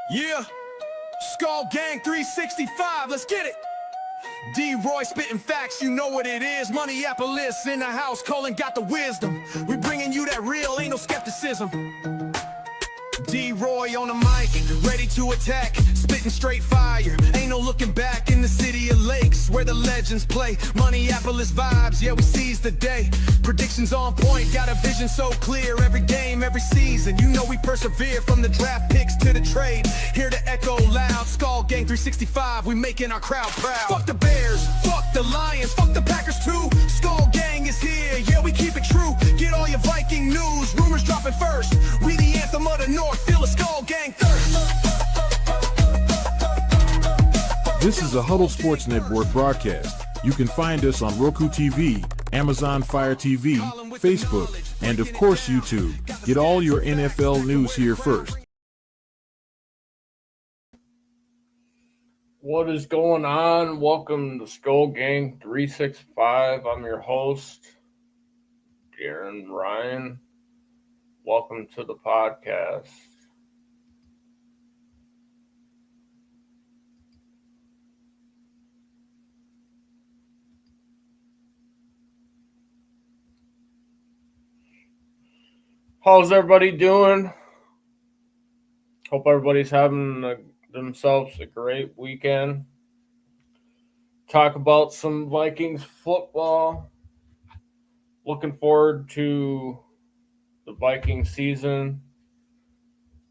Yeah, Skol Gang 365, let's get it. D-Roy spitting facts, you know what it is. Moneyappolis in the house, Colin got the wisdom. We bringing you that real, ain't no skepticism. D-Roy on the mic, ready to attack, spitting straight fire. Ain't no looking back in the city of lakes, where the legends play. Moneyappolis vibes, yeah, we seize the day. Predictions on point, got a vision so clear. Every game, every season, you know we persevere. From the draft picks to the trade, here to echo loud. Skol Gang 365, we making our crowd proud. Fuck the Bears, fuck the Lions, fuck the Packers too. Skol Gang is here, yeah, we keep it true. Get all your Viking news, rumors dropping first. We the anthem of the North, feel a Skol Gang thirst. This is a Huddle Sports Network broadcast. You can find us on Roku TV, Amazon Fire TV, Facebook, and of course YouTube. Get all your NFL news here first. What is going on? Welcome to Skol Gang 365. I'm your host, Darren Ryan. Welcome to the podcast. How's everybody doing? Hope everybody's having themselves a great weekend. Talk about some Vikings football. Looking forward to the Viking season.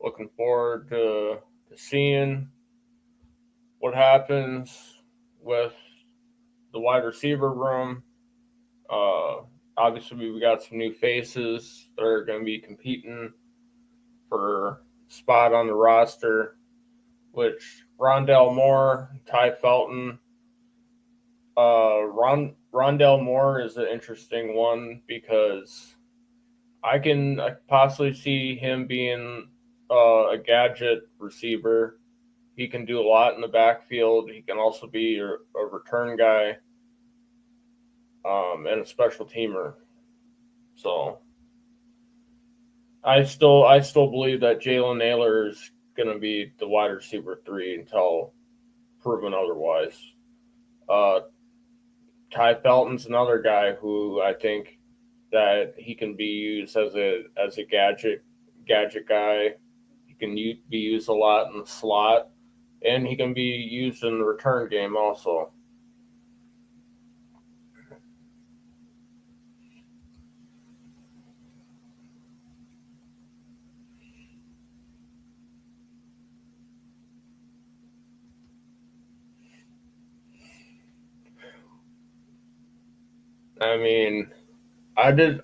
Looking forward to seeing what happens with the wide receiver room. Obviously, we got some new faces that are going to be competing for spot on the roster, which Rondell Moore, Ty Felton. Rondell Moore is an interesting one because I can possibly see him being a gadget receiver. He can do a lot in the backfield. He can also be a return guy and a special teamer. So I still believe that Jalen Naylor is going to be the wide receiver 3 until proven otherwise. Ty Felton's another guy who I think that he can be used as a gadget guy. He can be used a lot in the slot, and he can be used in the return game also. I mean, I just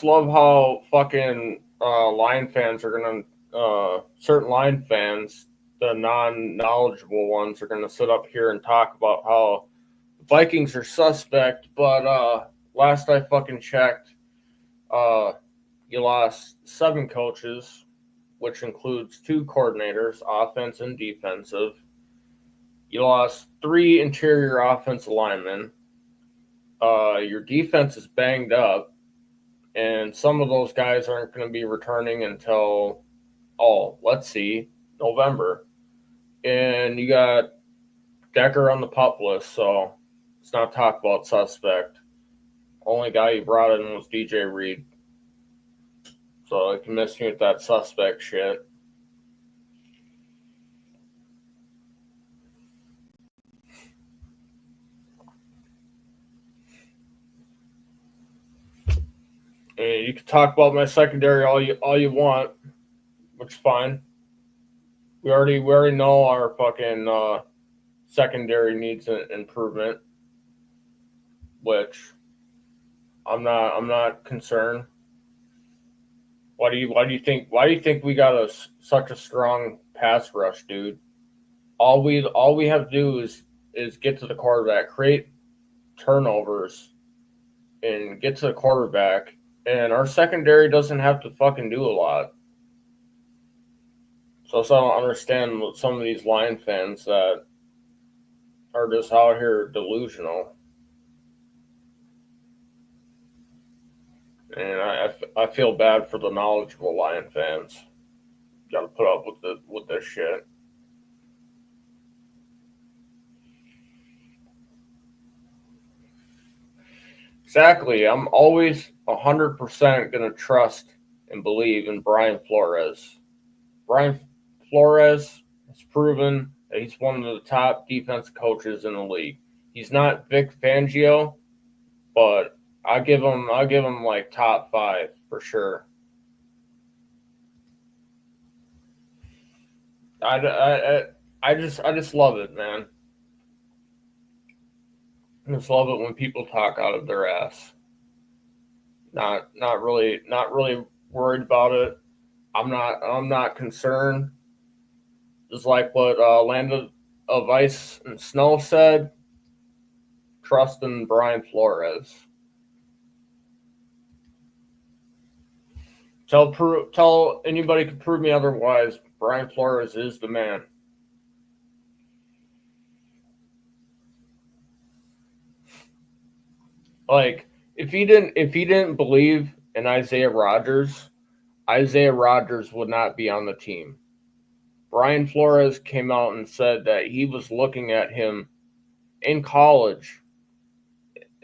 love how fucking Lion fans are gonna certain Lion fans, the non-knowledgeable ones, are gonna sit up here and talk about how the Vikings are suspect. But last I fucking checked, you lost 7 coaches, which includes 2 coordinators, offense and defensive. You lost 3 interior offensive linemen. Your defense is banged up, and some of those guys aren't going to be returning until, let's see, November. And you got Decker on the pup list, so let's not talk about suspect. Only guy you brought in was DJ Reed. So I can miss you with that suspect shit. And you can talk about my secondary all you want, which is fine. We already know our fucking secondary needs an improvement, which I'm not concerned. Why do you think we got such a strong pass rush, dude? All we have to do is get to the quarterback, create turnovers, and get to the quarterback. And our secondary doesn't have to fucking do a lot. So I don't understand some of these Lion fans that are just out here delusional. And I feel bad for the knowledgeable Lion fans. Got to put up with this shit. Exactly. I'm always 100% going to trust and believe in Brian Flores. Brian Flores has proven that he's one of the top defense coaches in the league. He's not Vic Fangio, but I'll give him like top 5 for sure. I just love it, man. I just love it when people talk out of their ass. Not really worried about it. I'm not concerned. Just like what Land of Ice and Snow said, trust in Brian Flores. Tell anybody can prove me otherwise. Brian Flores is the man. Like if he didn't believe in Isaiah Rodgers would not be on the team. Brian Flores came out and said that he was looking at him in college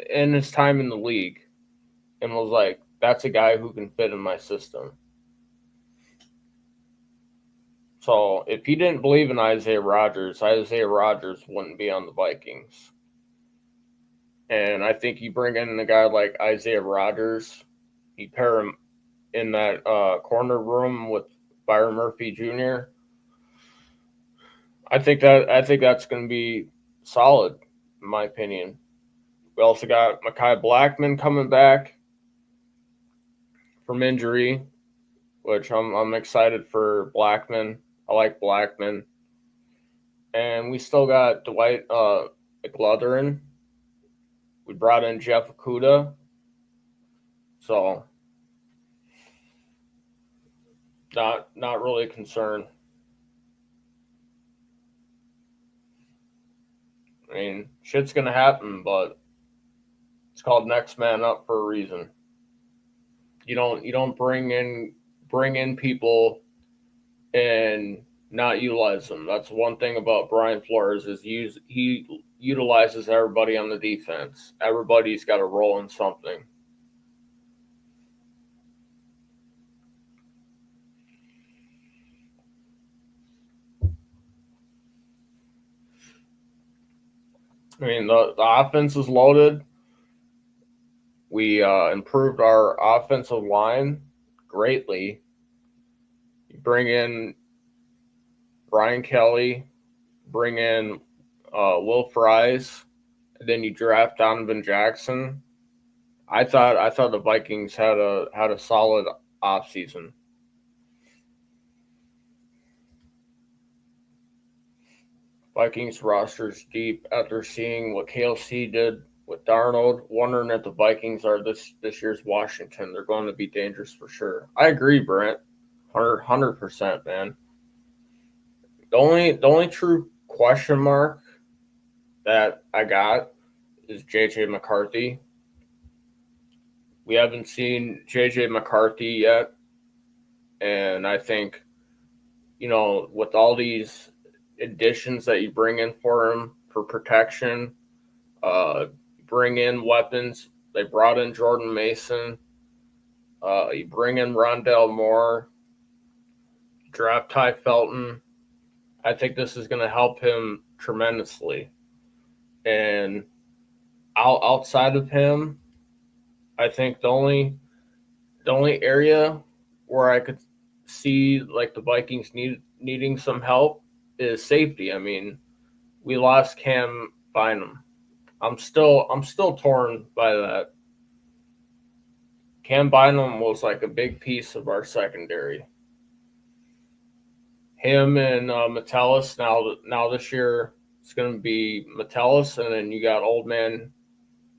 in his time in the league and was like, that's a guy who can fit in my system. So if he didn't believe in Isaiah Rodgers wouldn't be on the Vikings. And I think you bring in a guy like Isaiah Rodgers, you pair him in that corner room with Byron Murphy Jr. I think that's going to be solid, in my opinion. We also got Mekhi Blackman coming back from injury, which I'm excited for Blackman. I like Blackman. And we still got Dwight McLaurin. We brought in Jeff Okudah. So not really concerned. I mean, shit's gonna happen, but it's called next man up for a reason. You don't bring in people and not utilize them. That's one thing about Brian Flores is he utilizes everybody on the defense. Everybody's got a role in something. I mean, the offense is loaded. We improved our offensive line greatly. You bring in Brian Kelly, bring in Will Fries, and then you draft Donovan Jackson. I thought the Vikings had a solid offseason. Vikings roster's deep after seeing what KLC did with Darnold, wondering if the Vikings are this year's Washington. They're going to be dangerous for sure. I agree, Brent. 100%, man. The only true question mark that I got is JJ McCarthy. We haven't seen JJ McCarthy yet. And I think, with all these additions that you bring in for him for protection, bring in weapons. They brought in Jordan Mason. You bring in Rondale Moore, draft Ty Felton. I think this is going to help him tremendously. And outside of him, I think the only area where I could see like the Vikings needing some help is safety. I mean, we lost Cam Bynum. I'm still torn by that. Cam Bynum was like a big piece of our secondary. Him and Metellus. Now this year it's going to be Metellus, and then you got old man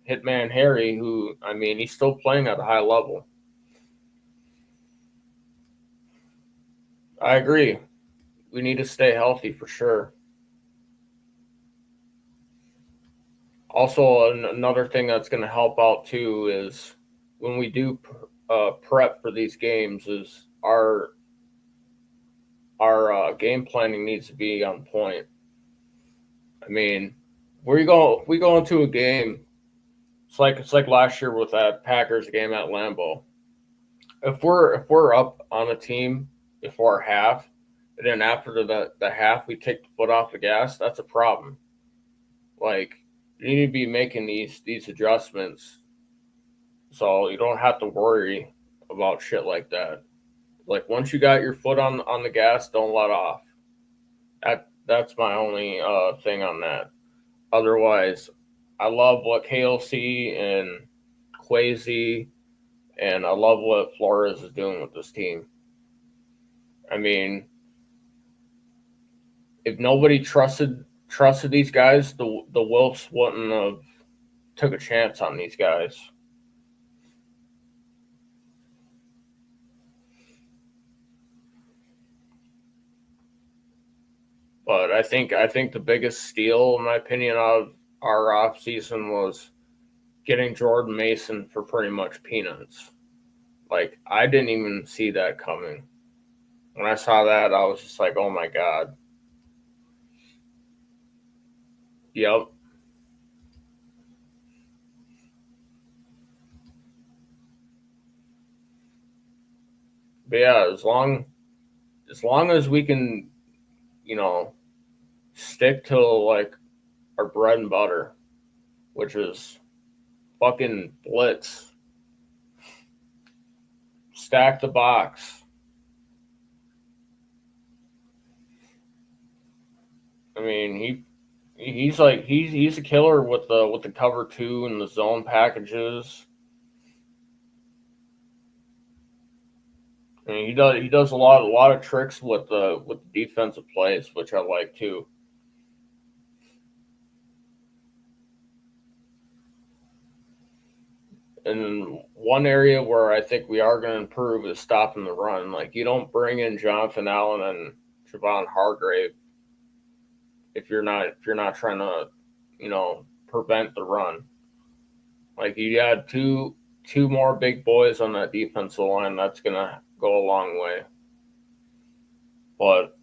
Hitman Harry, who he's still playing at a high level. I agree. We need to stay healthy for sure. Also, another thing that's going to help out too is when we do prep for these games is our, our game planning needs to be on point. I mean, we go into a game. It's like last year with that Packers game at Lambeau. If we're up on a team before half, and then after the half we take the foot off the gas, that's a problem. Like you need to be making these adjustments so you don't have to worry about shit like that. Like once you got your foot on the gas, don't let off. That's my only thing on that. Otherwise, I love what KLC and Quasi and I love what Flores is doing with this team. I mean, if nobody trusted these guys, the Wolves wouldn't have took a chance on these guys. But I think the biggest steal, in my opinion, of our off season was getting Jordan Mason for pretty much peanuts. Like I didn't even see that coming. When I saw that, I was just like, "Oh my god!" Yep. But yeah, as long as we can, you know, stick to like our bread and butter, which is fucking blitz, stack the box. I mean, he's a killer with the cover two and the zone packages. I mean, he does a lot of tricks with the defensive plays, which I like too. And one area where I think we are going to improve is stopping the run. Like you don't bring in Jonathan Allen and Javon Hargrave if you're not trying to, you know, prevent the run. Like you add two more big boys on that defensive line, that's gonna go a long way. But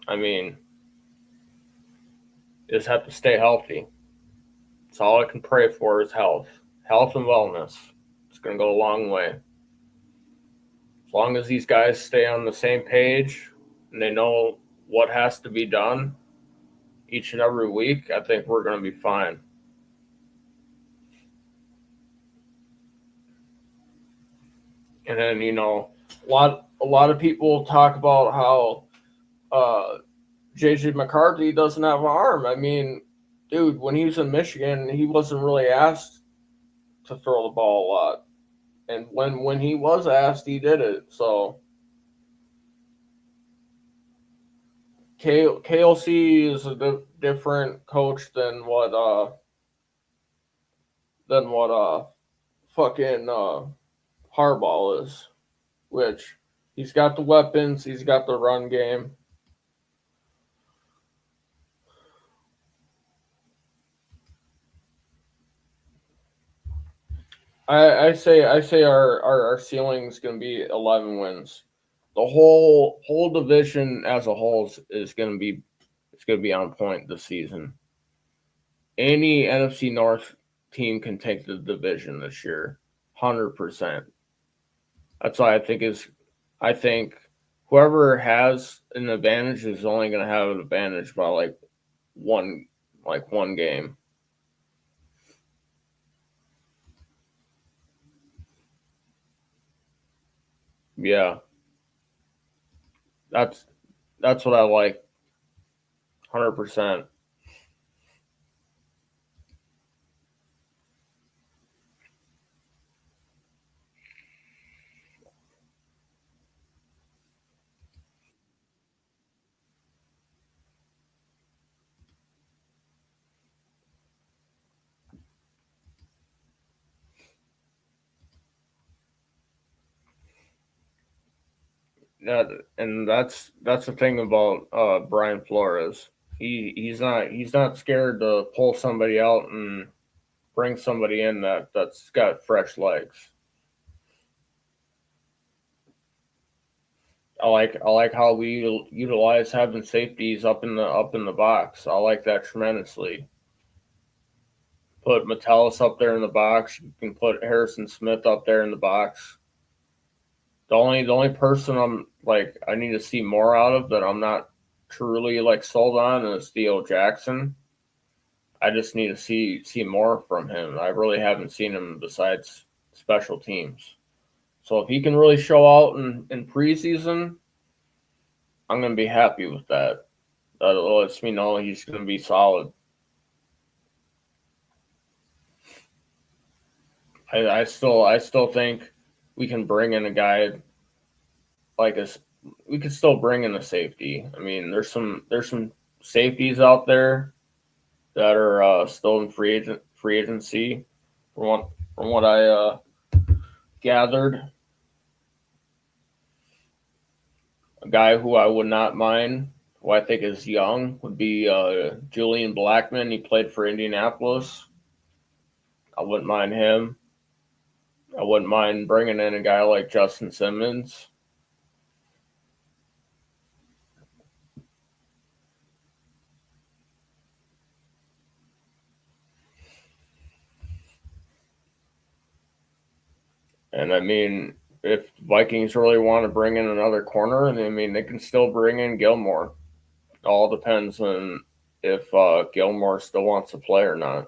I mean, you just have to stay healthy. That's all I can pray for is health, health and wellness. It's gonna go a long way. As long as these guys stay on the same page and they know what has to be done each and every week, I think we're gonna be fine. And then you know, a lot of people talk about how JJ McCarthy doesn't have an arm. I mean, dude, when he was in Michigan, he wasn't really asked to throw the ball a lot, and when he was asked, he did it. So KLC is a different coach than what fucking Harbaugh is, which he's got the weapons, he's got the run game. I say our ceiling is going to be 11 wins. The whole division as a whole is going to be it's going to be on point this season. Any NFC North team can take the division this year, 100%. That's why I think whoever has an advantage is only going to have an advantage by one one game. Yeah, that's that's what I like, 100%. That and that's the thing about Brian Flores. He's not scared to pull somebody out and bring somebody in that's got fresh legs. I like how we utilize having safeties up in the box. I like that tremendously. Put Metellus up there in the box. You can put Harrison Smith up there in the box. The only person I need to see more out of that I'm not truly sold on is Theo Jackson. I just need to see more from him. I really haven't seen him besides special teams. So if he can really show out in preseason, I'm gonna be happy with that. That lets me know he's gonna be solid. I still think we can bring in a guy like us. We could still bring in a safety. I mean, there's some safeties out there that are still in free agency. From what I gathered, a guy who I would not mind, who I think is young, would be Julian Blackman. He played for Indianapolis. I wouldn't mind him. I wouldn't mind bringing in a guy like Justin Simmons. And I mean, if Vikings really want to bring in another corner, and I mean, they can still bring in Gilmore. All depends on if Gilmore still wants to play or not.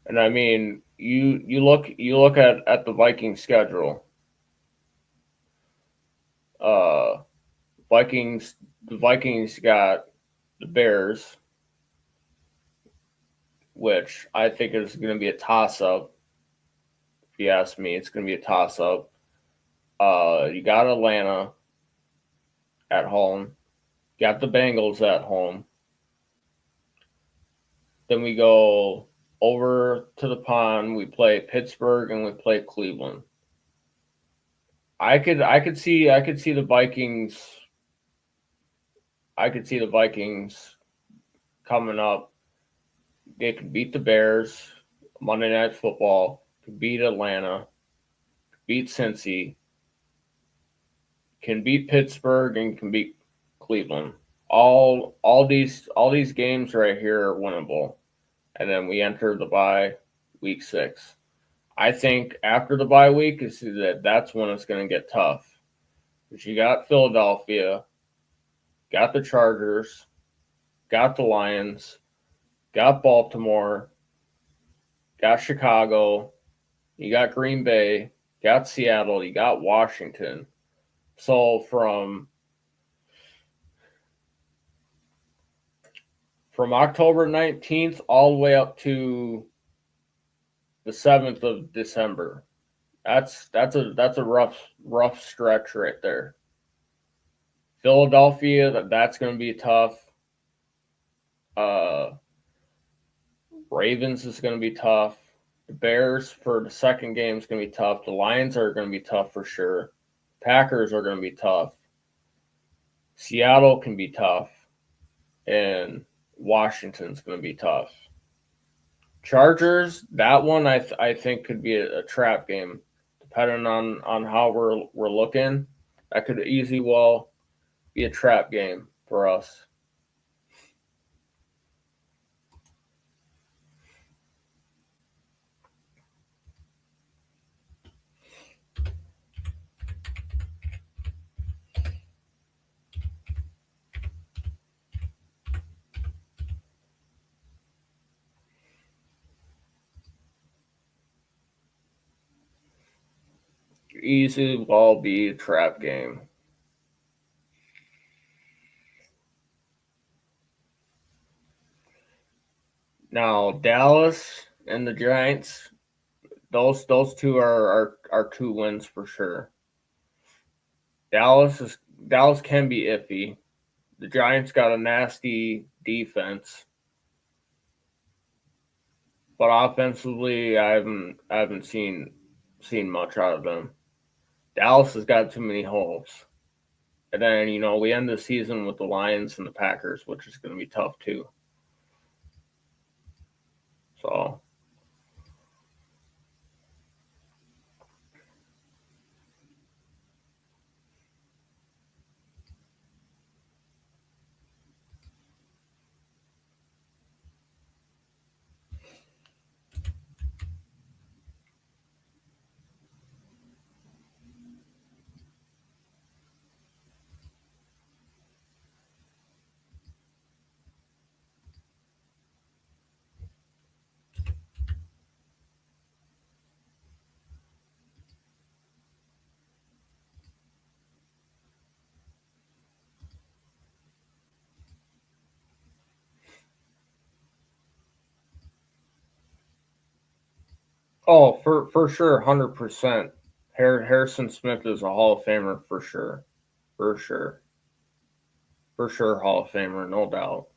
And I mean, you look at the Vikings schedule. Uh, Vikings the Vikings got the Bears, which I think is going to be a toss up. If you ask me, it's going to be a toss up. You got Atlanta at home. Got the Bengals at home. Then we go over to the pond. We play Pittsburgh and we play Cleveland. I could see the Vikings. I could see the Vikings coming up. They could beat the Bears Monday Night Football. Could beat Atlanta. Could beat Cincy. Can beat Pittsburgh and can beat Cleveland. All these games right here are winnable. And then we enter the bye week 6. I think after the bye week that's when it's going to get tough. Because you got Philadelphia, got the Chargers, got the Lions, got Baltimore, got Chicago, you got Green Bay, got Seattle, you got Washington. So from October 19th all the way up to the 7th of December. That's a rough stretch right there. Philadelphia, that's going to be tough. Ravens is going to be tough. The Bears for the second game is going to be tough. The Lions are going to be tough for sure. Packers are going to be tough. Seattle can be tough. And Washington's going to be tough. Chargers, that one I think could be a trap game, depending on how we're looking. That could easily well be a trap game for us. Easily will be a trap game. Now Dallas and the Giants, those two are 2 wins for sure. Dallas can be iffy. The Giants got a nasty defense, but offensively, I haven't seen seen much out of them. Dallas has got too many holes. And then, we end the season with the Lions and the Packers, which is going to be tough too. So, oh, for sure, 100%. Harrison Smith is a Hall of Famer for sure. For sure. For sure, Hall of Famer, no doubt.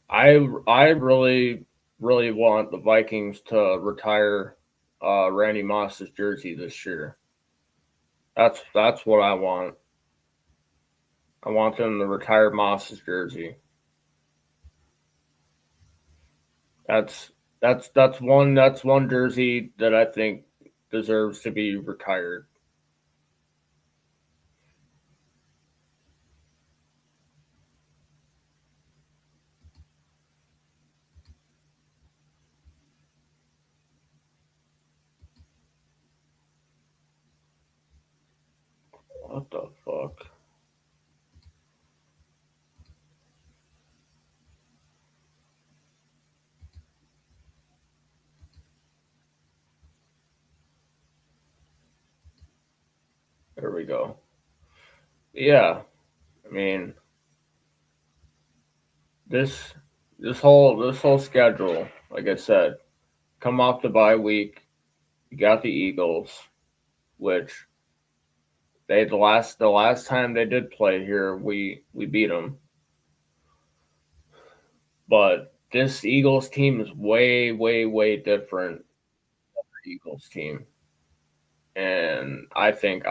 I really really want the Vikings to retire Randy Moss's jersey this year. That's what I want. I want them to retire Moss's jersey. That's that's one jersey that I think deserves to be retired. What the fuck? There we go. Yeah, I mean this this whole schedule, like I said, come off the bye week. You got the Eagles, which the last time they did play here, we beat them. But this Eagles team is way way different than the Eagles team, and I think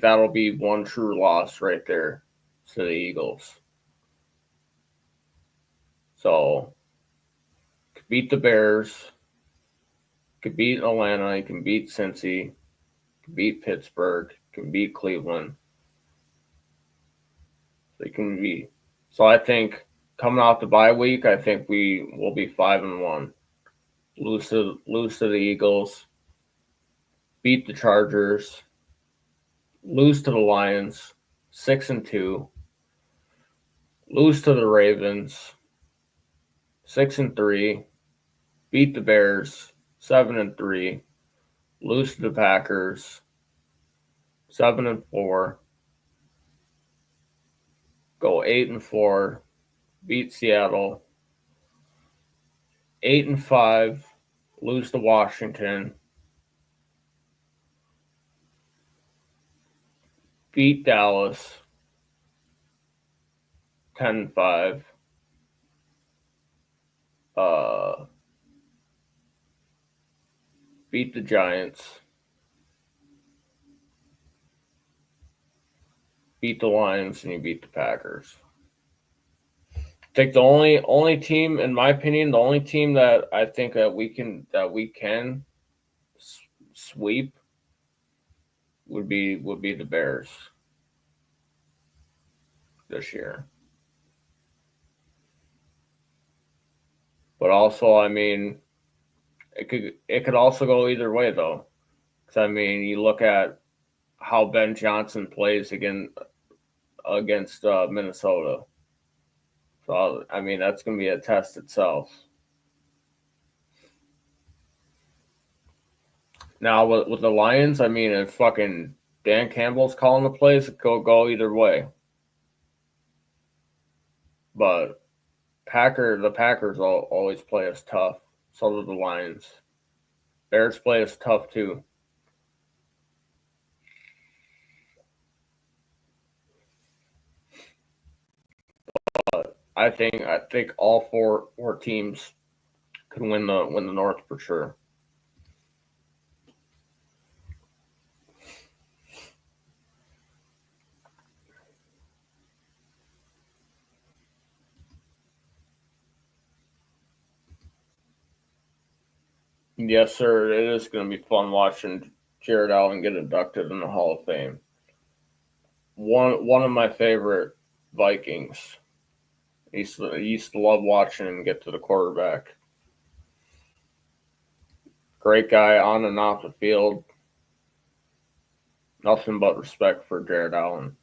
that'll be one true loss right there to the Eagles. So could beat the Bears, could beat Atlanta, you can beat Cincy, can beat Pittsburgh, can beat Cleveland. They can be. So I think coming off the bye week, I think we will be 5-1. Lose to the Eagles, beat the Chargers, lose to the Lions, 6-2, lose to the Ravens, 6-3, beat the Bears, 7-3, lose to the Packers, 7-4, go 8-4, beat Seattle, 8-5, lose to Washington, beat Dallas, 10-5, beat the Giants, beat the Lions, and you beat the Packers. I think the only team, in my opinion, the only team that I think that we can sweep would be the Bears this year. But also, I mean, it could also go either way though. Because I mean, you look at how Ben Johnson plays against Minnesota. So I mean, that's going to be a test itself. Now with the Lions, I mean, if fucking Dan Campbell's calling the plays, it could go either way. But the Packers always play us tough. So do the Lions. Bears play us tough too. I think all four teams could win the North for sure. Yes, sir. It is going to be fun watching Jared Allen get inducted in the Hall of Fame. One of my favorite Vikings. I used to love watching him get to the quarterback. Great guy on and off the field. Nothing but respect for Jared Allen.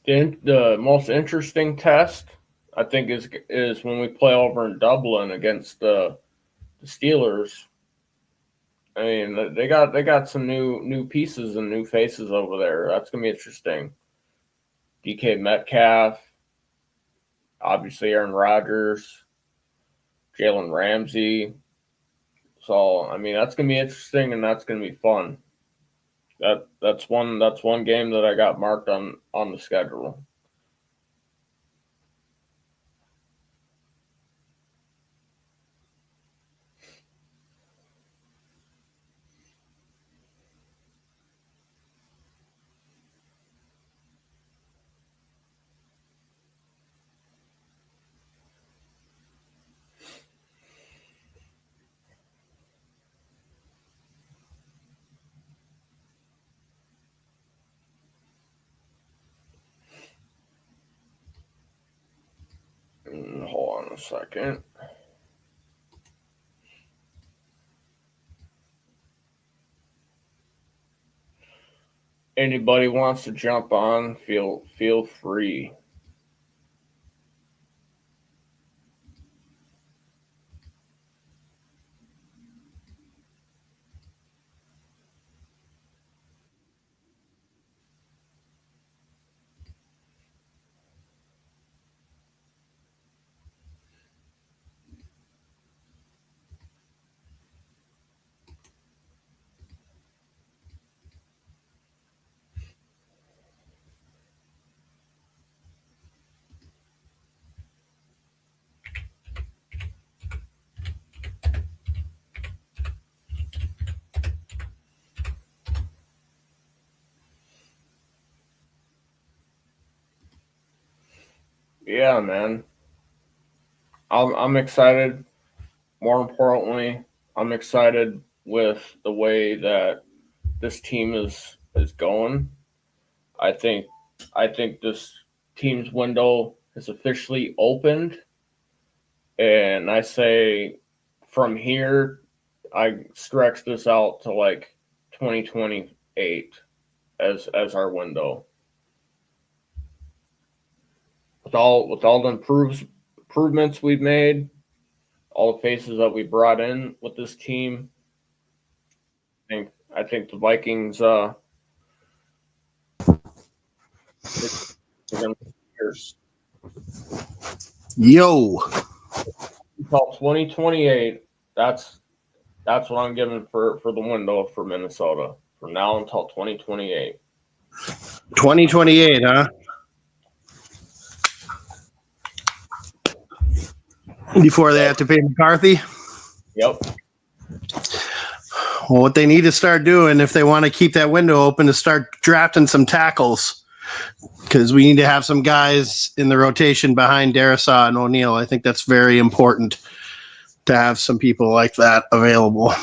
The most interesting test, I think, is when we play over in Dublin against the Steelers. I mean, they got some new pieces and new faces over there. That's gonna be interesting. DK Metcalf, obviously Aaron Rodgers, Jalen Ramsey. So I mean, that's gonna be interesting and that's gonna be fun. That's one game that I got marked on the schedule. Hold on a second. Anybody wants to jump on, feel free. Yeah, man. I'm excited. More importantly, I'm excited with the way that this team is going. I think this team's window has officially opened, and I say from here, I stretch this out to like 2028 as our window. With all the improvements we've made, all the faces that we brought in with this team, I think the Vikings are going to be years. Yo. Until 2028, that's what I'm giving for the window for Minnesota from now until 2028. 2028, huh? Before they have to pay McCarthy? Yep. Well, what they need to start doing if they want to keep that window open is start drafting some tackles, because we need to have some guys in the rotation behind Darrisaw and O'Neal. I think that's very important to have some people like that available.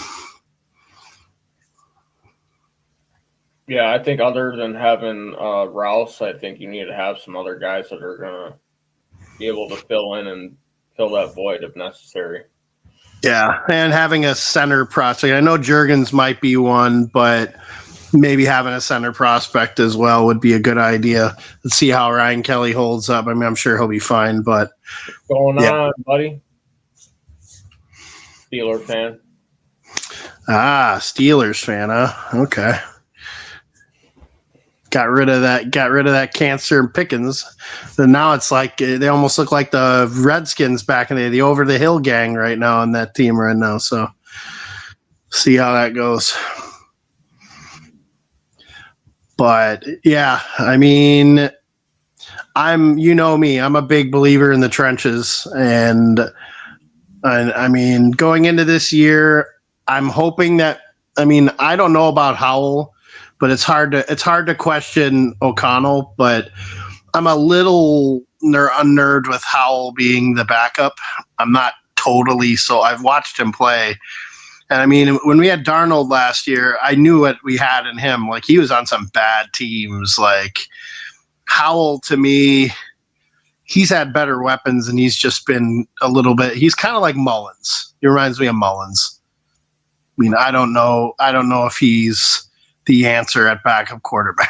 Yeah, I think other than having Rouse, I think you need to have some other guys that are going to be able to fill in and fill that void if necessary. Yeah, and having a center prospect. I know Juergens might be one, but maybe having a center prospect as well would be a good idea. Let's see how Ryan Kelly holds up. I mean, I'm sure he'll be fine, but what's going on, buddy? Steeler fan. Steelers fan, huh? Okay. Got rid of that cancer and Pickens. And now it's like they almost look like the Redskins back in the over the hill gang right now on that team right now. So see how that goes. But yeah, I mean, you know me, I'm a big believer in the trenches, and I mean, going into this year, I'm hoping that, I mean, I don't know about Howell, but it's hard to question O'Connell, but I'm a little unnerved with Howell being the backup. I'm not totally, so I've watched him play. And I mean, when we had Darnold last year, I knew what we had in him. Like, he was on some bad teams. Like, Howell, to me, he's had better weapons, and he's just been a little bit. He's kind of like Mullins. He reminds me of Mullins. I mean, I don't know if he's the answer at backup quarterback.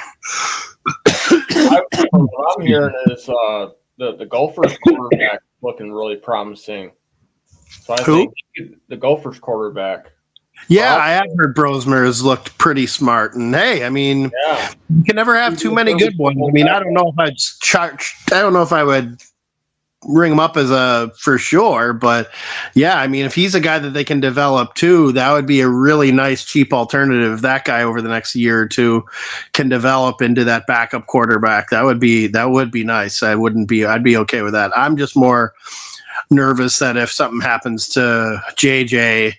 What I'm hearing is the Gophers quarterback looking really promising. So I think the Gophers quarterback. Yeah, I have heard Brosmer has looked pretty smart, and hey, I mean, you can never have too many good ones. I mean, I don't know if I would ring him up as a for sure, but yeah, I mean, if he's a guy that they can develop too, that would be a really nice cheap alternative. If that guy over the next year or two can develop into that backup quarterback, that would be nice. I'd be okay with that. I'm just more nervous that if something happens to JJ,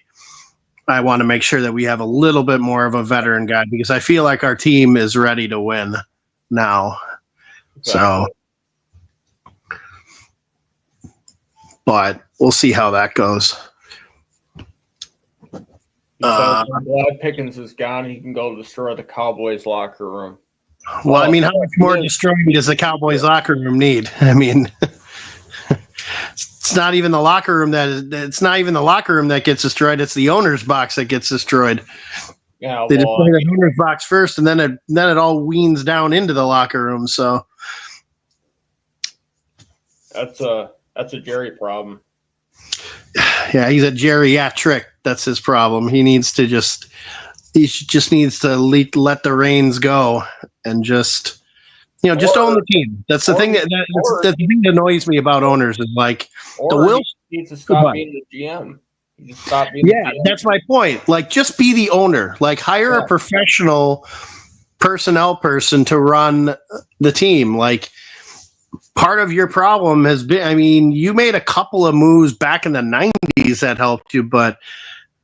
I want to make sure that we have a little bit more of a veteran guy, because I feel like our team is ready to win now. So, but we'll see how that goes. I'm glad Pickens is gone. He can go destroy the Cowboys locker room. Well, I mean, how much more destroying does the Cowboys locker room need? I mean, it's not even the locker room that gets destroyed. It's the owner's box that gets destroyed. Yeah, they destroy the owner's box first, and then it all weans down into the locker room. So that's a Jerry problem. Yeah, he's a geriatric. That's his problem. He just needs to let the reins go and just own the team. That's the thing that's the thing that annoys me about owners is like the will needs to stop being the GM. He just stop being the GM. That's my point. Like, just be the owner. Like, hire a professional personnel person to run the team. Like, part of your problem has been, I mean, you made a couple of moves back in the 90s that helped you, but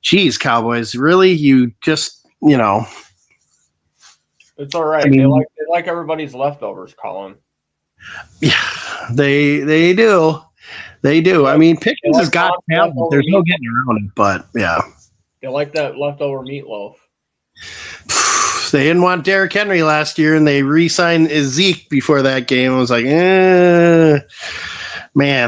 geez, Cowboys, really? You just, It's all right. I mean, they like everybody's leftovers, Colin. Yeah, they do. They do. I mean, Pickens has got talent. There's no getting around it, but yeah. They like that leftover meatloaf. They didn't want Derrick Henry last year, and they re-signed Zeke before that game. I was like, man,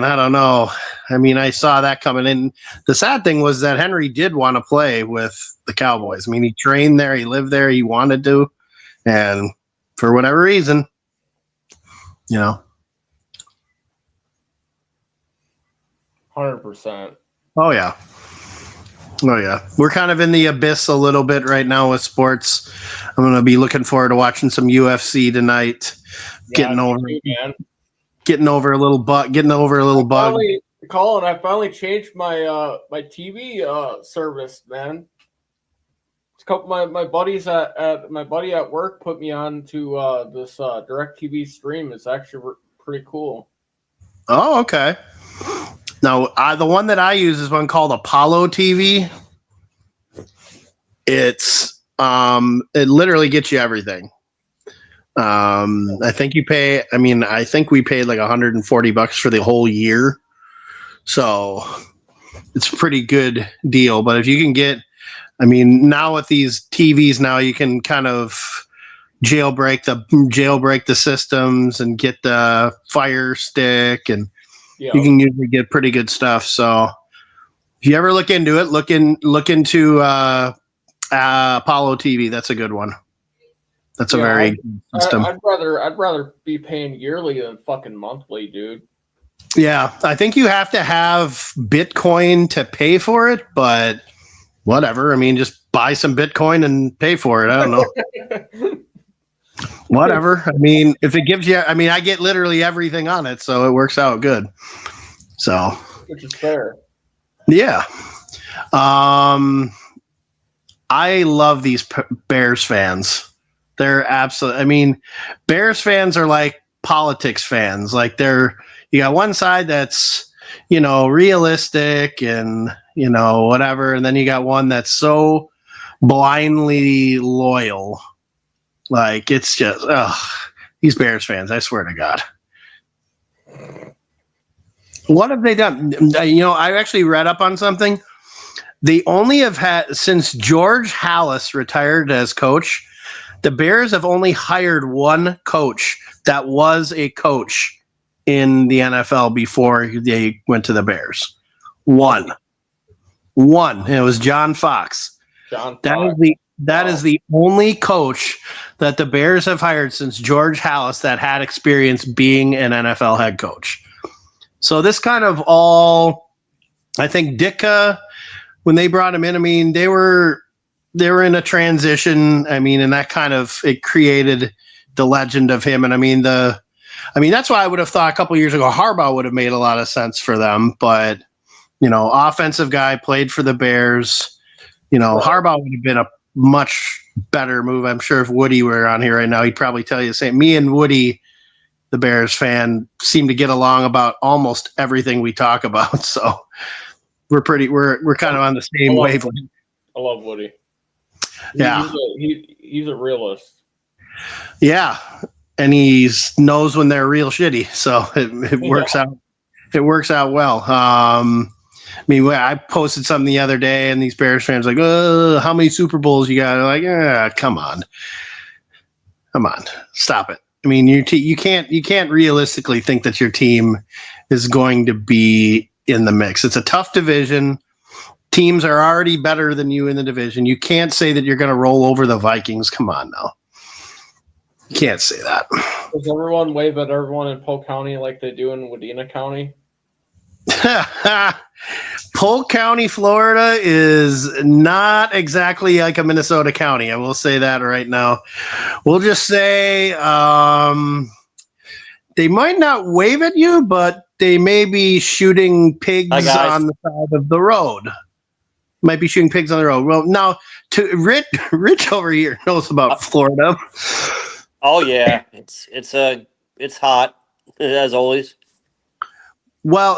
I don't know. I mean, I saw that coming in. The sad thing was that Henry did want to play with the Cowboys. I mean, he trained there, he lived there, he wanted to, and for whatever reason, 100%. Oh yeah. We're kind of in the abyss a little bit right now with sports. I'm going to be looking forward to watching some UFC tonight. Getting over a little bug. Colin, I finally changed my my TV service, man. It's a couple my buddies my buddy at work put me on to this DirecTV stream. It's actually pretty cool. Oh, okay. Now, the one that I use is one called Apollo TV. It's it literally gets you everything. I think we paid like $140 for the whole year. So it's a pretty good deal. But if you can get, now with these TVs now, you can kind of jailbreak the systems and get the Fire Stick, and you can usually get pretty good stuff. So if you ever look into it, look into Apollo TV. That's a good one. That's a very good system. I'd rather be paying yearly than fucking monthly, dude. Yeah, I think you have to have Bitcoin to pay for it, but whatever. I mean, just buy some Bitcoin and pay for it. I don't know. Whatever. I mean, if it gives you, I mean, I get literally everything on it, so it works out good. So, Which is fair. yeah. I love these Bears fans. They're absolutely, I mean, Bears fans are like politics fans. Like you got one side that's, realistic and, whatever. And then you got one that's so blindly loyal. Like it's just, these Bears fans, I swear to God. What have they done? I actually read up on something. They only have had, since George Halas retired as coach, the Bears have only hired one coach that was a coach in the NFL before they went to the Bears. One. And it was John Fox. That is the only coach that the Bears have hired since George Halas that had experience being an NFL head coach. So this kind of I think Ditka, when they brought him in, I mean, they were in a transition. I mean, and that kind of, it created the legend of him. And I mean, that's why I would have thought a couple of years ago, Harbaugh would have made a lot of sense for them. But, offensive guy, played for the Bears. Harbaugh would have been a much better move. I'm sure if Woody were on here right now, he'd probably tell you the same. Me and Woody, the Bears fan, seem to get along about almost everything we talk about. So we're kind of on the same wavelength. I love Woody. Yeah. He's a realist. Yeah. And he knows when they're real shitty. So it works out. It works out well. I mean, I posted something the other day, and these Bears fans are like, how many Super Bowls you got? They're like, come on, stop it. I mean, you can't realistically think that your team is going to be in the mix. It's a tough division. Teams are already better than you in the division. You can't say that you're going to roll over the Vikings. Come on now. You can't say that. Does everyone wave at everyone in Polk County like they do in Wadena County? Polk County, Florida is not exactly like a Minnesota county. I will say that right now. We'll just say they might not wave at you, but they may be shooting pigs on the side of the road. Might be shooting pigs on the road. Well, now to Rich over here knows about Florida. Oh yeah, it's hot as always. Well,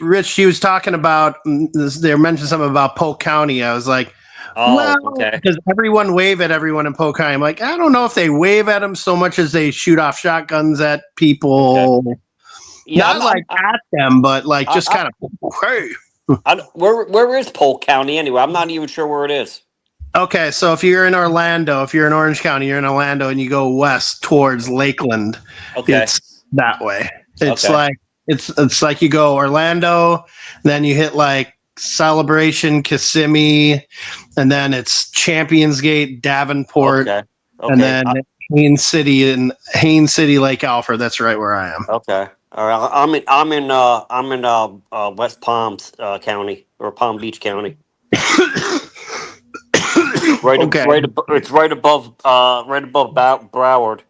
Rich, she was talking about, they mentioned something about Polk County. I was like, okay. Because everyone wave at everyone in Polk County. I'm like, I don't know if they wave at them so much as they shoot off shotguns at people. Okay. Yeah, not at them, but like just kind of, hey. Where is Polk County anyway? I'm not even sure where it is. Okay, so if you're in Orlando, if you're in Orange County, you're in Orlando, and you go west towards Lakeland, it's that way. It's like, It's like you go Orlando, then you hit like Celebration, Kissimmee, and then it's Champions Gate, Davenport, and then Haines City, Lake Alfred. That's right where I am. Okay, all right. I'm in West Palm County or Palm Beach County. It's right above Broward.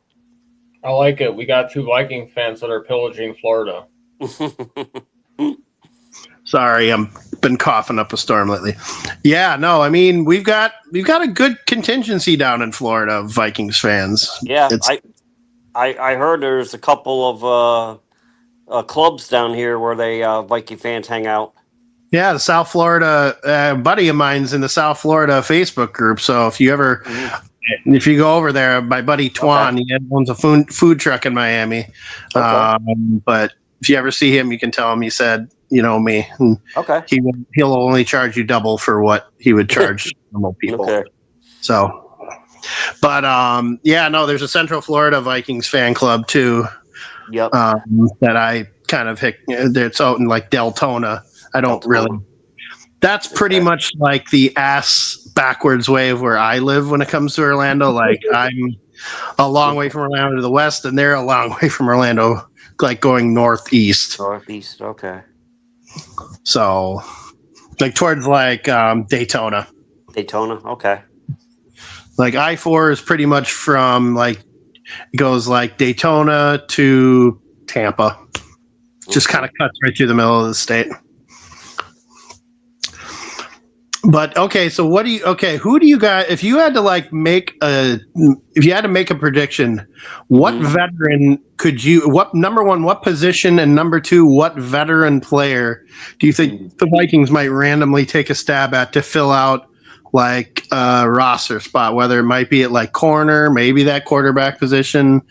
I like it. We got 2 Viking fans that are pillaging Florida. Sorry, I've been coughing up a storm lately. Yeah, no, I mean we've got a good contingency down in Florida of Vikings fans. Yeah, I heard there's a couple of clubs down here where they Viking fans hang out. Yeah, the South Florida buddy of mine's in the South Florida Facebook group. So if you ever, if you go over there, my buddy Twan, he owns a food truck in Miami. But if you ever see him, you can tell him you said, me. And he'll only charge you double for what he would charge normal people. Okay. So, but there's a Central Florida Vikings fan club too. Yep. That I kind of it's out in like Deltona. I don't really. That's pretty much like the ass backwards way of where I live when it comes to Orlando. Like I'm a long way from Orlando to the west, and they're a long way from Orlando, like going northeast. Northeast, okay. So, like towards like Daytona. Daytona. Okay. Like I-4 is pretty much from like it goes like Daytona to Tampa. Just kind of cuts right through the middle of the state. But okay, so who do you guys if you had to like make a prediction, what veteran what position, and number two, what veteran player do you think the Vikings might randomly take a stab at to fill out like a roster spot, whether it might be at like corner, maybe that quarterback position?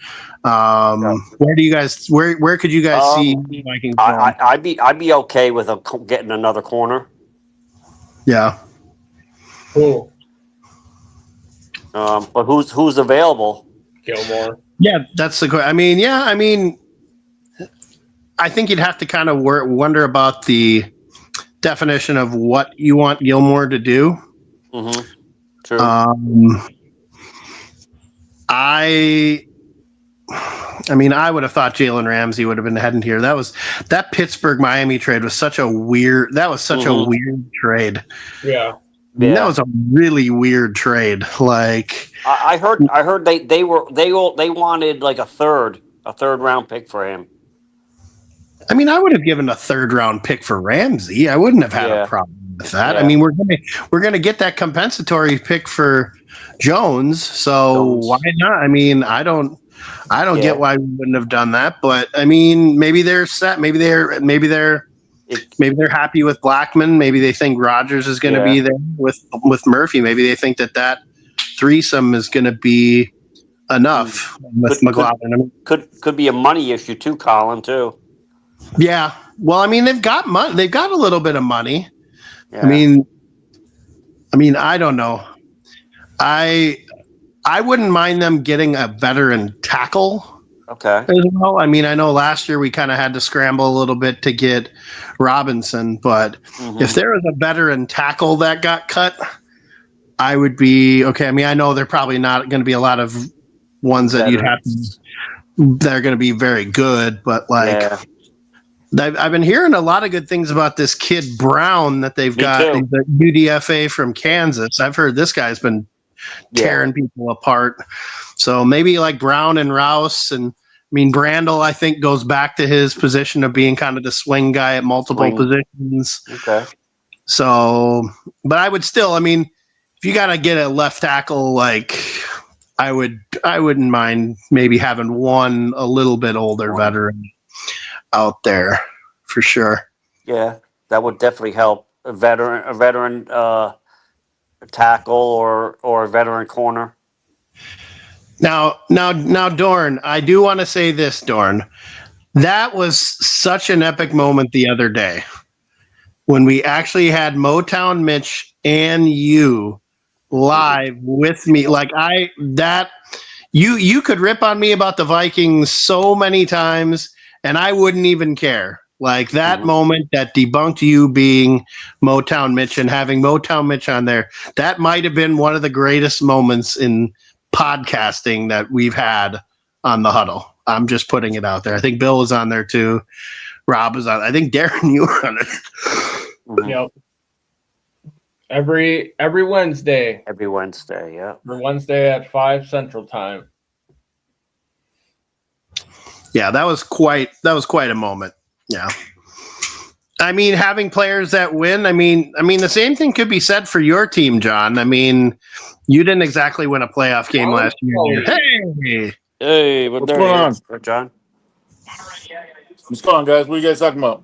Where could you guys see the Vikings going? I'd be okay with getting another corner. Yeah. Cool. But who's available? Gilmore. Yeah, that's the question. I think you'd have to kind of wonder about the definition of what you want Gilmore to do. Mm-hmm. True. I would have thought Jalen Ramsey would have been heading here. That Pittsburgh Miami trade was such a weird. That was such a weird trade. Yeah. That was a really weird trade. Like I heard they wanted like a third round pick for him. I would have given a third round pick for Ramsey. I wouldn't have had a problem with that. Yeah. We're gonna get that compensatory pick for Jones, so why not? I don't get why we wouldn't have done that. But maybe they're set. Maybe they're happy with Blackman. Maybe they think Rodgers is going to be there with Murphy. Maybe they think that threesome is going to be enough with McLaughlin. Could be a money issue too, Colin. Too. Yeah. Well, they've got money. They've got a little bit of money. Yeah. I don't know. I wouldn't mind them getting a veteran tackle. Okay. As well. I know last year we kind of had to scramble a little bit to get Robinson, but if there was a veteran tackle that got cut, I would be okay. I know there are probably not going to be a lot of ones that you'd have that are going to be very good, but I've been hearing a lot of good things about this kid Brown that they've got, the UDFA from Kansas. I've heard this guy's been tearing people apart. So maybe like Brown and Rouse, and Brandel, I think, goes back to his position of being kind of the swing guy at multiple positions. Okay. So, but I would still, if you got to get a left tackle, like I wouldn't mind maybe having one a little bit older veteran out there for sure. Yeah, that would definitely help a veteran tackle or a veteran corner. Now, Dorn, I do want to say this, Dorn. That was such an epic moment the other day when we actually had Motown Mitch and you live with me. Like you could rip on me about the Vikings so many times and I wouldn't even care. Like that moment that debunked you being Motown Mitch and having Motown Mitch on there, that might have been one of the greatest moments in podcasting that we've had on the huddle. I'm just putting it out there. I think Bill was on there too. Rob was on. I think Darren, you were on it. Yep. Every Wednesday. Every Wednesday, yeah. Every Wednesday at 5 Central Time. Yeah, that was quite a moment. Yeah. Having players that win, the same thing could be said for your team, John. You didn't exactly win a playoff game last year. Hey, what's going on, John? What's going on, guys? What are you guys talking about?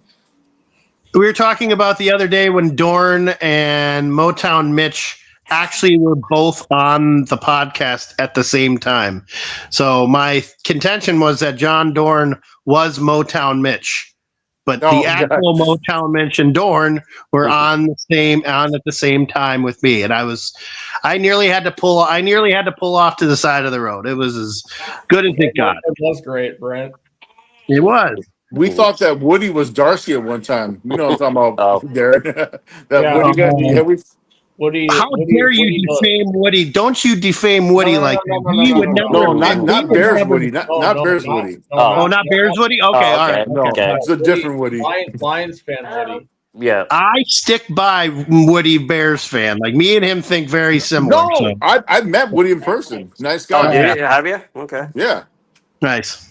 We were talking about the other day when Dorn and Motown Mitch actually were both on the podcast at the same time. So my contention was that John Dorn was Motown Mitch. But the actual Motown Mitch and Dorn were on at the same time with me, and I nearly had to pull off to the side of the road. It was as good as it got. It was great, Brent. It was. We thought that Woody was Darcy at one time. You know what I'm talking about, Darren. Woody. How dare you defame Woody? Don't you defame Woody like that? No, not Bears Woody. Not Bears Woody. Not Bears Woody? Okay, all right. No, it's a different Woody. Lions fan Woody. Yeah. I stick by Woody Bears fan. Like me and him think very similar. No, So. I've met Woody in person. Nice Oh, guy. did you? Have you? Okay. Yeah. Nice.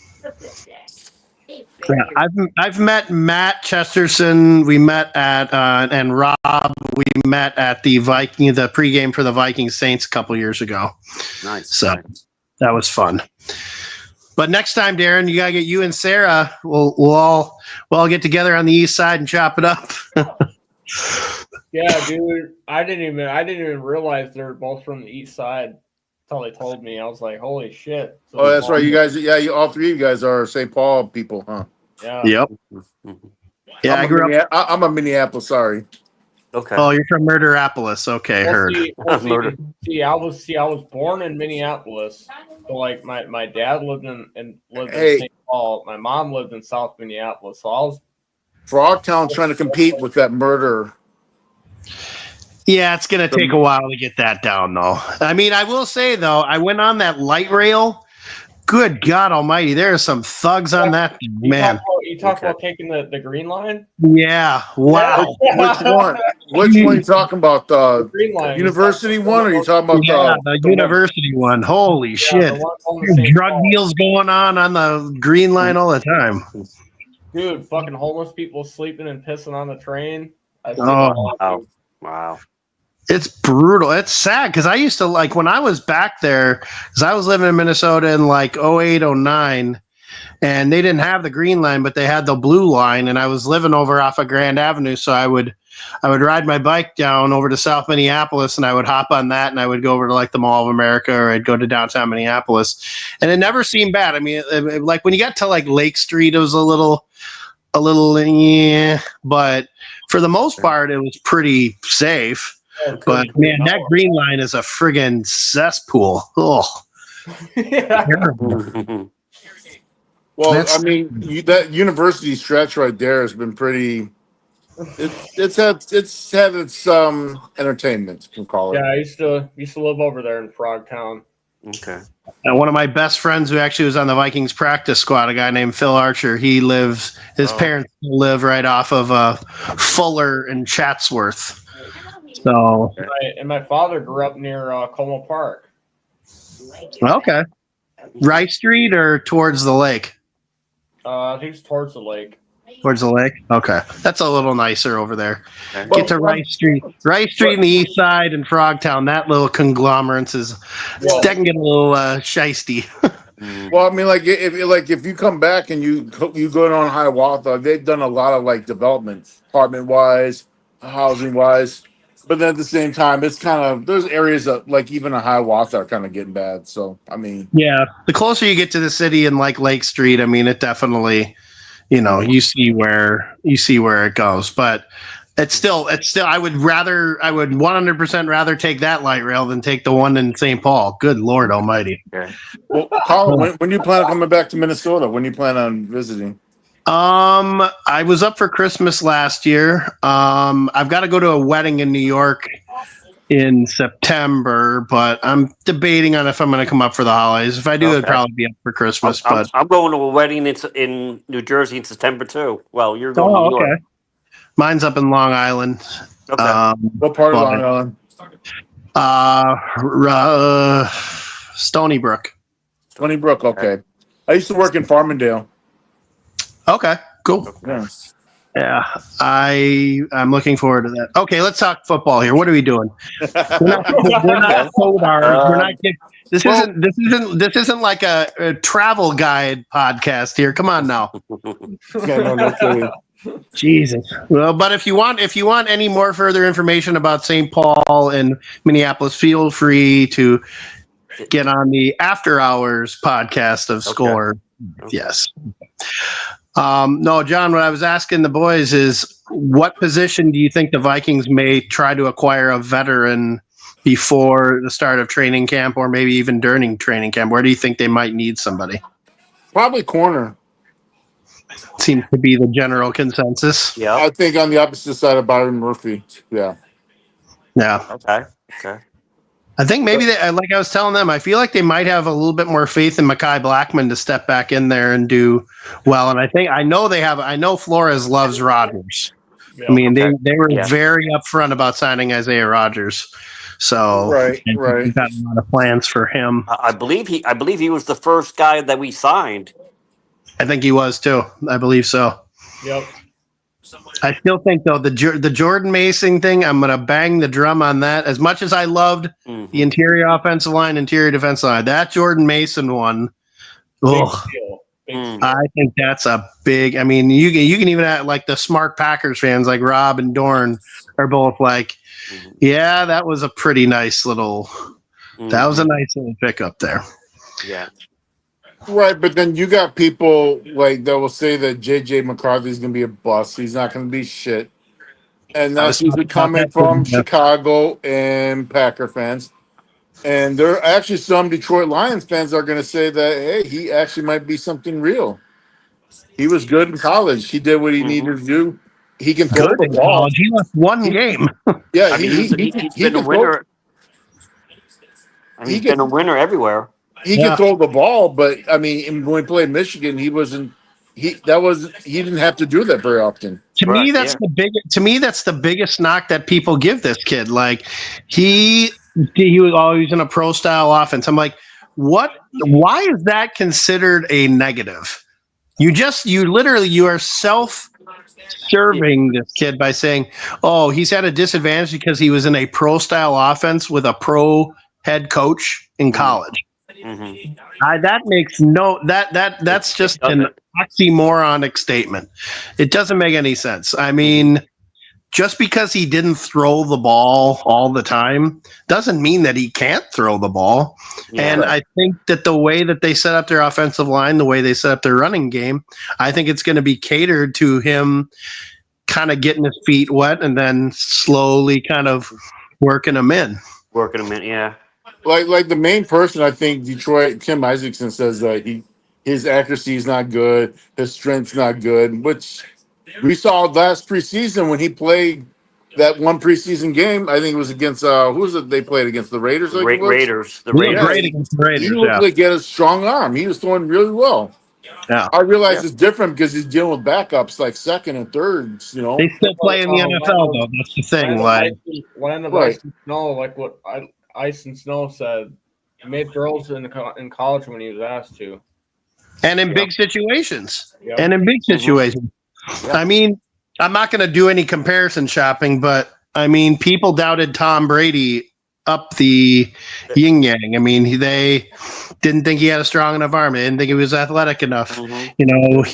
Yeah, I've met Matt Chesterton. We met at and Rob. We met at the pregame for the Vikings Saints a couple years ago. Nice. So Nice. that was fun. But next time, Darren, you gotta get you and Sarah. We'll all get together on the east side and chop it up. Yeah, dude. I didn't even realize they were both from the east side until they told me. I was like, holy shit. So Oh, that's right. You guys, all three of you guys are St. Paul people, huh? Yeah. Yep. Yeah, I grew up. I'm a Minneapolis. Sorry. Okay. Oh, you're from Murderapolis. Okay, heard. See, I was born in Minneapolis. So like my dad lived in St. Paul. My mom lived in South Minneapolis. So I was Frogtown's trying to compete with that murder. Yeah, it's going to take a while to get that down, though. I mean, I will say, though, I went on that light rail. Good God almighty, there are some thugs on that, man. You talk about taking the green line? Yeah, wow. Which one? Which one are you talking about? The green line. university one, or are you talking about the university one? Holy shit. Drug deals going on the green line all the time. Dude, fucking homeless people sleeping and pissing on the train. Wow. It's brutal. It's sad because I used to like when I was back there because I was living in Minnesota in like 08, 09, and they didn't have the green line, but they had the blue line, and I was living over off of Grand Avenue, so I would ride my bike down over to South Minneapolis, and I would hop on that, and I would go over to like the Mall of America, or I'd go to downtown Minneapolis, and it never seemed bad. I mean, like when you got to like Lake Street, it was a little, yeah, but for the most part, it was pretty safe. But man, that green line is a friggin' cesspool. Oh, terrible. Well, I mean, that university stretch right there has been pretty. It's had its entertainment, you can call it. Yeah, I used to live over there in Frogtown. Okay. And one of my best friends who actually was on the Vikings practice squad, a guy named Phil Archer, his parents live right off of Fuller and Chatsworth. So, and my father grew up near Como Park. Okay. Rice Street or towards the lake? I think it's towards the lake. Towards the lake? Okay. That's a little nicer over there. Okay. Get to Rice Street. Rice Street in the east side and Frogtown. That little conglomerate that can get a little shisty. Well, I mean, like if you come back and you go down Hiawatha, they've done a lot of like development, apartment wise, housing wise. But then at the same time, it's kind of there's areas that like even a Hiawatha are kind of getting bad. So I mean, yeah, the closer you get to the city and like Lake Street, I mean, it definitely, you see where it goes. But it's still. I would 100% rather take that light rail than take the one in St. Paul. Good Lord Almighty. Okay. well, Colin, when do you plan on coming back to Minnesota? When do you plan on visiting? I was up for Christmas last year. I've got to go to a wedding in New York in September, but I'm debating on if I'm going to come up for the holidays. If I do, it'd probably be up for Christmas. I'm going to a wedding in New Jersey in September too. Well, you're going to New York. Mine's up in Long Island. Okay. What part of Long Island? Stony Brook. Stony Brook. Okay. I used to work in Farmingdale. Okay, cool. Yeah, I'm looking forward to that. Okay, let's talk football here. What are we doing? We're not Podars. This isn't like a travel guide podcast here. Come on now. no kidding. Jesus. Well, but if you want any more further information about St. Paul and Minneapolis, feel free to get on the After Hours podcast of Score. Okay. Yes. No, John, what I was asking the boys is what position do you think the Vikings may try to acquire a veteran before the start of training camp or maybe even during training camp? Where do you think they might need somebody? Probably corner. Seems to be the general consensus. Yeah. I think on the opposite side of Byron Murphy. Yeah. Yeah. Okay. I think maybe like I was telling them, I feel like they might have a little bit more faith in Mekhi Blackman to step back in there and do well. And I know Flores loves Rodgers. I mean, Okay. they were Yeah. very upfront about signing Isaiah Rodgers. So Right, and right. we've got a lot of plans for him. I believe he was the first guy that we signed. I think he was too. I believe so. Yep. I still think though the Jordan Mason thing, I'm gonna bang the drum on that. As much as I loved the interior offensive line, interior defensive line, that Jordan Mason one, Big ugh, deal. Big Mm. deal. I think that's a big. I mean, you can even have, like the smart Packers fans, like Rob and Dorn, are both like, yeah, that was a pretty nice little. That was a nice little pickup there. Yeah. Right, but then you got people like that will say that JJ McCarthy is going to be a bust. He's not going to be shit, and I was that's usually talking about coming that from too, yeah. Chicago and Packer fans. And there are actually some Detroit Lions fans are going to say that hey, he actually might be something real. He was good in college. He did what he needed to do. He can throw Good the in ball. college. He left one He- game. Yeah, I mean, he's he been a can throw. winner. I mean, He he's been a can winner everywhere. he can Yeah. throw the ball, but I mean, when he played Michigan, he wasn't. He didn't have to do that very often. To me, Right, that's yeah. the big. To me, that's the biggest knock that people give this kid. Like he was always in a pro style offense. I'm like, what? Why is that considered a negative? You are self serving this kid by saying, oh, he's at a disadvantage because he was in a pro style offense with a pro head coach in college. Mm-hmm. That makes that's just an doesn't. oxymoronic statement. It doesn't make any sense. I mean, just because he didn't throw the ball all the time doesn't mean that he can't throw the ball. Yeah. And I think that the way that they set up their offensive line, the way they set up their running game, I think it's going to be catered to him kind of getting his feet wet and then slowly kind of working them in. Working a minute, yeah. Like the main person, I think Detroit. Tim Isaacson says that his accuracy is not good, his strength's not good, which we saw last preseason when he played that one preseason game. I think it was against who was it they played against the Raiders? I think it was. Raiders. The He looked Raiders. great against the He Raiders. looked Yeah. like he had a strong arm. He was throwing really well. Yeah. I realize Yeah. it's different because he's dealing with backups like second and thirds. You know, They still play in the NFL, though. That's the thing. Like, Land of Right. Ice and Snow, like what Ice and Snow said, he made throws in college when he was asked to. and in big situations. Yep. And in big situations. Yeah. I mean, I'm not going to do any comparison shopping, but I mean, people doubted Tom Brady up the yin yang. I mean, they didn't think he had a strong enough arm. They didn't think he was athletic enough. Mhm. You know,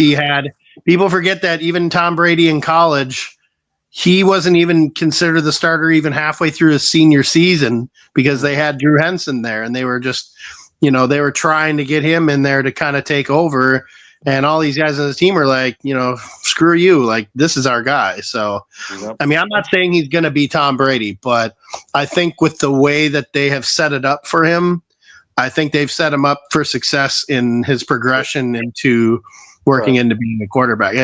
people forget that even Tom Brady in college, he wasn't even considered the starter even halfway through his senior season because they had Drew Henson there and they were just, they were trying to get him in there to kind of take over. And all these guys on the team are like, screw you. Like, this is our guy. So, Yep. I mean, I'm not saying he's going to be Tom Brady, but I think with the way that they have set it up for him, I think they've set him up for success in his progression into working into being a quarterback.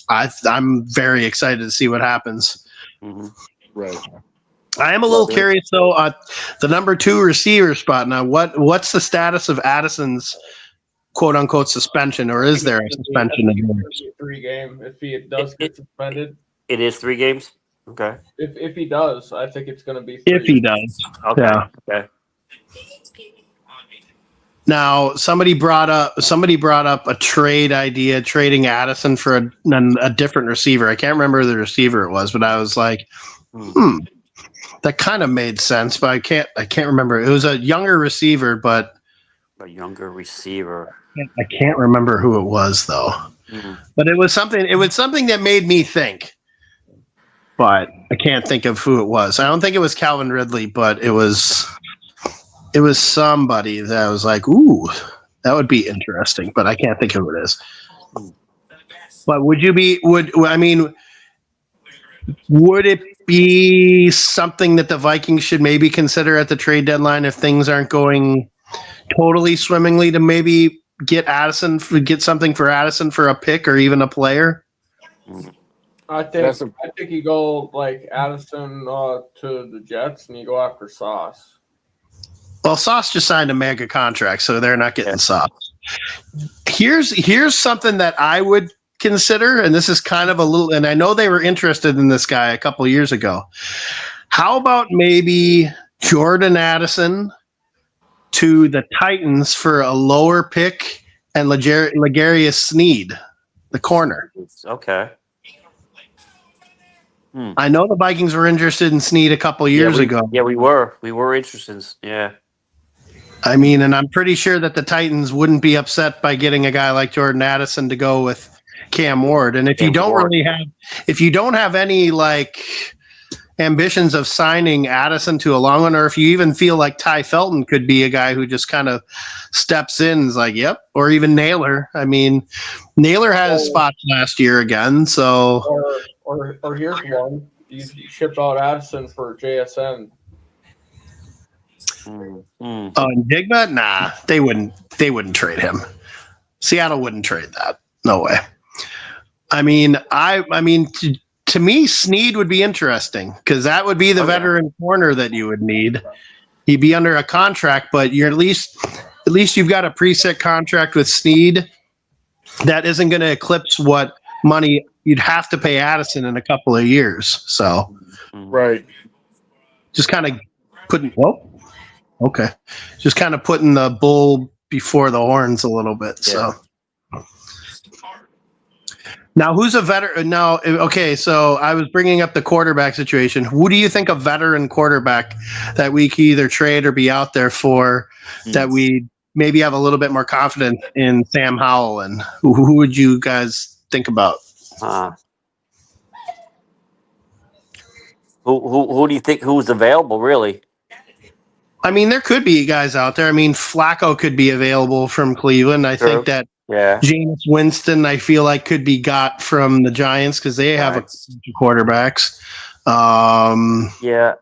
I'm very excited to see what happens. Mhm. Right. I am a little curious though. The number 2 receiver spot now. What's the status of Addison's quote unquote suspension, or is there a suspension? 3 game. If he does get suspended, It is 3 games. Okay. if he does, I think it's going to be 3. If he does, Okay. yeah. Okay. Now somebody brought up a trade idea, trading Addison for a different receiver. I can't remember who the receiver it was, but I was like, that kind of made sense, but I can't remember. It was a younger receiver, but A younger receiver. I can't remember who it was though. Mhm. But it was something that made me think. But I can't think of who it was. I don't think it was Calvin Ridley, but it was somebody that I was like, ooh, that would be interesting, but I can't think of who it is. But would it be something that the Vikings should maybe consider at the trade deadline if things aren't going totally swimmingly to maybe get something for Addison for a pick or even a player? I think you go like Addison to the Jets and you go after Sauce. Well, Sauce just signed a mega contract, so they're not getting Sauce. Here's something that I would consider, and this is kind of a little, and I know they were interested in this guy a couple of years ago. How about maybe Jordan Addison to the Titans for a lower pick and L'Jarius Sneed, the corner? Okay. I know the Vikings were interested in Sneed a couple of years ago. Yeah, we were. We were interested. Yeah. I mean, and I'm pretty sure that the Titans wouldn't be upset by getting a guy like Jordan Addison to go with Cam Ward. And if you don't have any like ambitions of signing Addison to a long one, or if you even feel like Ty Felton could be a guy who just kind of steps in and is like, yep, or even Naylor. I mean, Naylor had his spots last year again, so or here's one. You ship out Addison for JSN. Oh, and Digba? Nah, they wouldn't trade him. Seattle wouldn't trade that. No way. I mean, to me, Sneed would be interesting because that would be the veteran corner that you would need. He'd be under a contract, but you're at least you've got a preset contract with Sneed that isn't going to eclipse what money you'd have to pay Addison in a couple of years. So, Right. just kind of putting. Well, okay, just kind of putting the bull before the horns a little bit. Yeah. So. Now, who's a veteran? Now, okay, so I was bringing up the quarterback situation. Who do you think a veteran quarterback that we could either trade or be out there for that we maybe have a little bit more confidence in Sam Howell? And who would you guys think about? Who do you think who's available, really? I mean, there could be guys out there. I mean, Flacco could be available from Cleveland. I think that Jameis Winston, I feel like, could be got from the Giants because they have a bunch of quarterbacks. Yeah.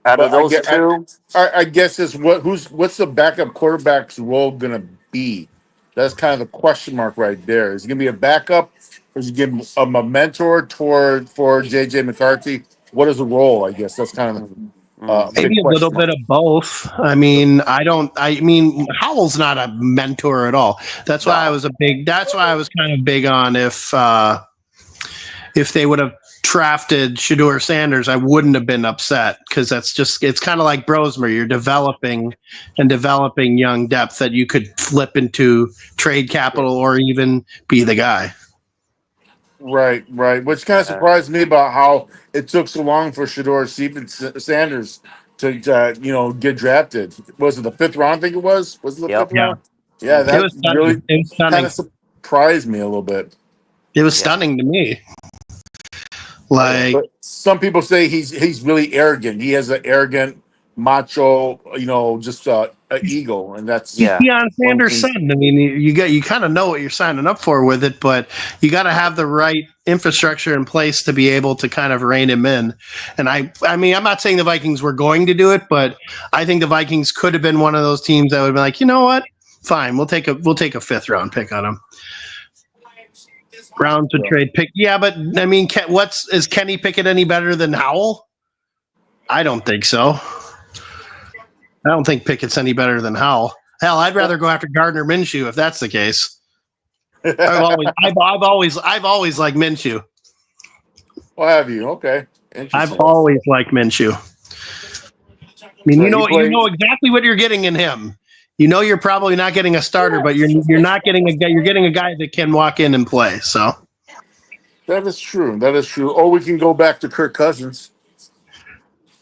Out of those two, I guess is what's the backup quarterback's role gonna be? That's kind of the question mark right there. Is he gonna be a backup, or is he give him a mentor for JJ McCarthy? What is the role? I guess that's kind of maybe a little bit of both. I mean, Howell's not a mentor at all. That's why I was kind of big on if they would have drafted Shedeur Sanders, I wouldn't have been upset because it's kind of like Brosmer. You're developing young depth that you could flip into trade capital or even be the guy. Right. Which kind of surprised me about how it took so long for Shedeur Sanders to get drafted. Was it the 5th round? I think it was. Was it the 5th round? Yeah, that really kind of surprised me a little bit. It was stunning to me. But some people say he's really arrogant. He has an arrogant, macho, just an ego, and that's Deion Sanders' son. I mean, you kind of know what you're signing up for with it, but you got to have the right infrastructure in place to be able to kind of rein him in. And I mean, I'm not saying the Vikings were going to do it, but I think the Vikings could have been one of those teams that would be like, you know what, fine, we'll take a 5th round pick on him. Round to trade pick. Yeah, but I mean, is Kenny Pickett any better than Howell? I don't think so. I don't think Pickett's any better than Howell. Hell, I'd rather go after Gardner Minshew if that's the case. I've always liked Minshew. Well, have you? Okay. I've always liked Minshew. I mean, you know exactly what you're getting in him. You know you're probably not getting a starter, but you're getting a guy that can walk in and play. So that is true. Or we can go back to Kirk Cousins.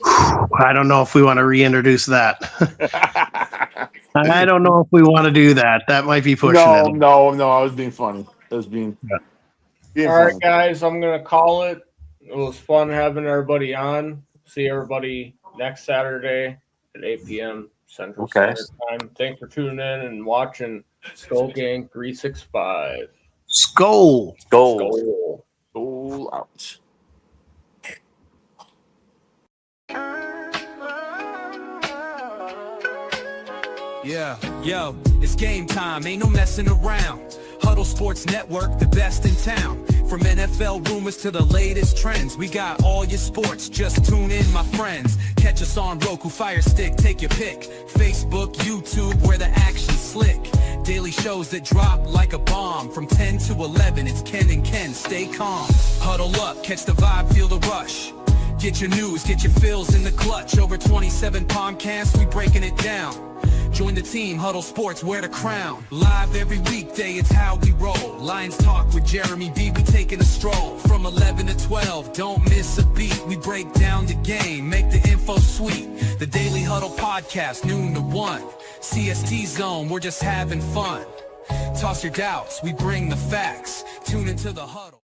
I don't know if we want to reintroduce that. I don't know if we want to do that. That might be pushing it. No. I was being funny. I was being all right, guys. I'm gonna call it. It was fun having everybody on. See everybody next Saturday at 8 p.m. Central Standard Time. Thanks for tuning in and watching Skol Gang 365. Skol out. Yeah, yo, it's game time, ain't no messing around. Huddle Sports Network, the best in town. From NFL rumors to the latest trends, we got all your sports, just tune in, my friends. Catch us on Roku, Fire Stick, take your pick. Facebook, YouTube, where the action's slick. Daily shows that drop like a bomb. From 10 to 11, it's Ken and Ken, stay calm. Huddle up, catch the vibe, feel the rush. Get your news, get your fills in the clutch. Over 27 podcasts, we breaking it down. Join the team, Huddle Sports, wear the crown. Live every weekday, it's how we roll. Lions Talk with Jeremy B, we taking a stroll. From 11 to 12, don't miss a beat. We break down the game, make the info sweet. The Daily Huddle Podcast, noon to 1. CST Zone, we're just having fun. Toss your doubts, we bring the facts. Tune into the Huddle.